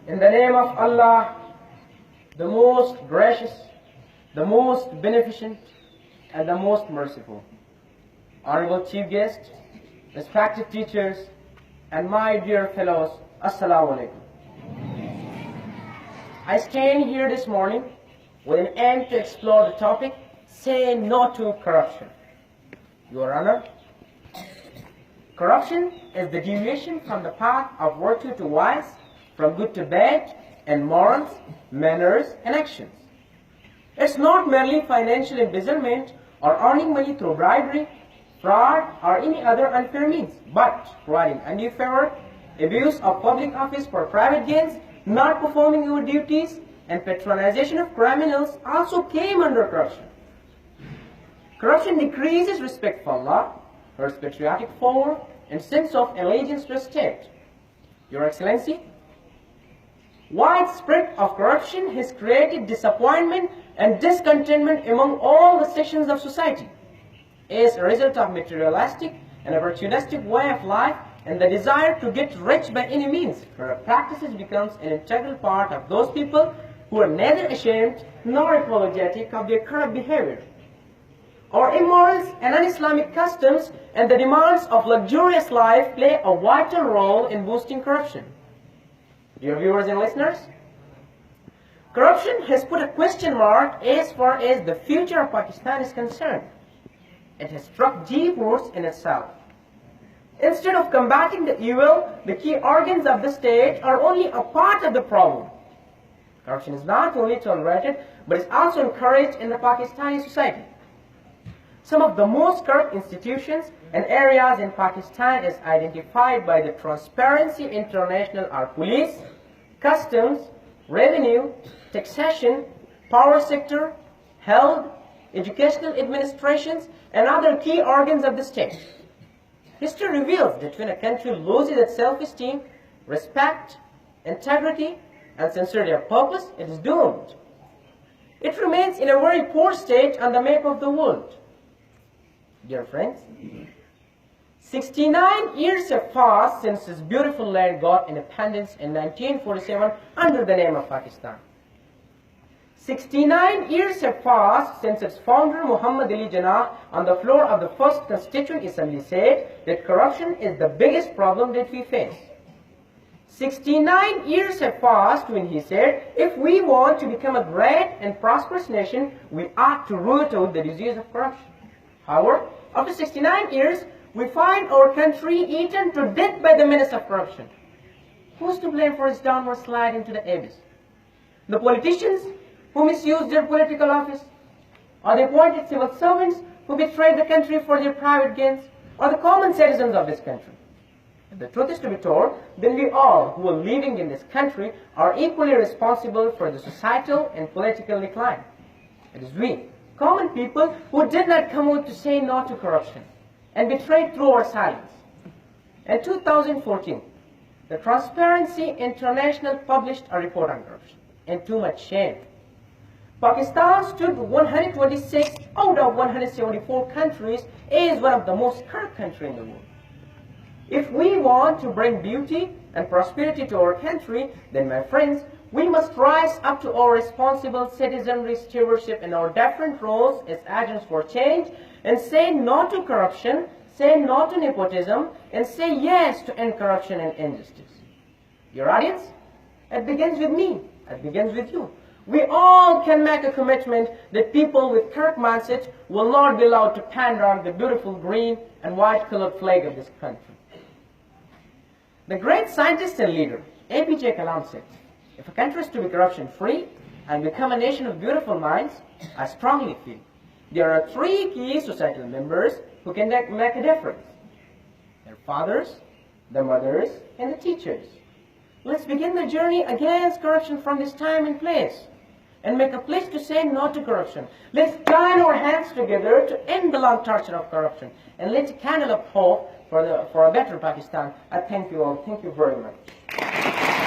In the name of Allah, the most gracious, the most beneficent, and the most merciful. Honorable Chief Guest, respected teachers, and my dear fellows, Assalamu alaikum. I stand here this morning with an aim to explore the topic, say no to corruption. Your Honor, corruption is the deviation from the path of virtue to vice, from good to bad, and morals, manners, and actions. It's not merely financial embezzlement or earning money through bribery, fraud, or any other unfair means, but providing undue favor, abuse of public office for private gains, not performing your duties, and patronization of criminals also came under corruption. Corruption decreases respect for Allah, hurts patriotic fervor, and sense of allegiance to a state. Your Excellency, widespread of corruption has created disappointment and discontentment among all the sections of society as a result of materialistic and opportunistic way of life and the desire to get rich by any means. Practices becomes an integral part of those people who are neither ashamed nor apologetic of their corrupt behavior. Our immorals and un-Islamic customs and the demands of luxurious life play a vital role in boosting corruption. Dear viewers and listeners, corruption has put a question mark as far as the future of Pakistan is concerned. It has struck deep roots in itself. Instead of combating the evil, the key organs of the state are only a part of the problem. Corruption is not only tolerated, but is also encouraged in the Pakistani society. Some of the most corrupt institutions and areas in Pakistan is identified by the Transparency International are police, customs, revenue, taxation, power sector, health, educational administrations, and other key organs of the state. History reveals that when a country loses its self-esteem, respect, integrity, and sincerity of purpose, it is doomed. It remains in a very poor state on the map of the world. Dear friends, 69 years have passed since this beautiful land got independence in 1947 under the name of Pakistan. 69 years have passed since its founder Muhammad Ali Jinnah on the floor of the first Constituent Assembly said that corruption is the biggest problem that we face. 69 years have passed when he said, if we want to become a great and prosperous nation, we ought to root out the disease of corruption. However, after 69 years, we find our country eaten to death by the menace of corruption. Who's to blame for its downward slide into the abyss? The politicians who misuse their political office? Or the appointed civil servants who betray the country for their private gains? Or the common citizens of this country? If the truth is to be told, then we all who are living in this country are equally responsible for the societal and political decline. It is we, common people, who did not come out to say no to corruption and betrayed through our silence. In 2014, the Transparency International published a report on corruption, and too much shame. Pakistan stood 126 out of 174 countries as one of the most corrupt countries in the world. If we want to bring beauty and prosperity to our country, then my friends, we must rise up to our responsible citizenry stewardship in our different roles as agents for change and say no to corruption, say no to nepotism, and say yes to end corruption and injustice. Your audience, it begins with me, it begins with you. We all can make a commitment that people with correct mindset will not be allowed to pander the beautiful green and white colored flag of this country. The great scientist and leader, APJ Kalam said, if a country is to be corruption-free and become a nation of beautiful minds, I strongly feel there are three key societal members who can make a difference. Their fathers, the mothers, and the teachers. Let's begin the journey against corruption from this time and place and make a place to say no to corruption. Let's join our hands together to end the long torture of corruption and let's candle up hope for a better Pakistan. I thank you all. Thank you very much.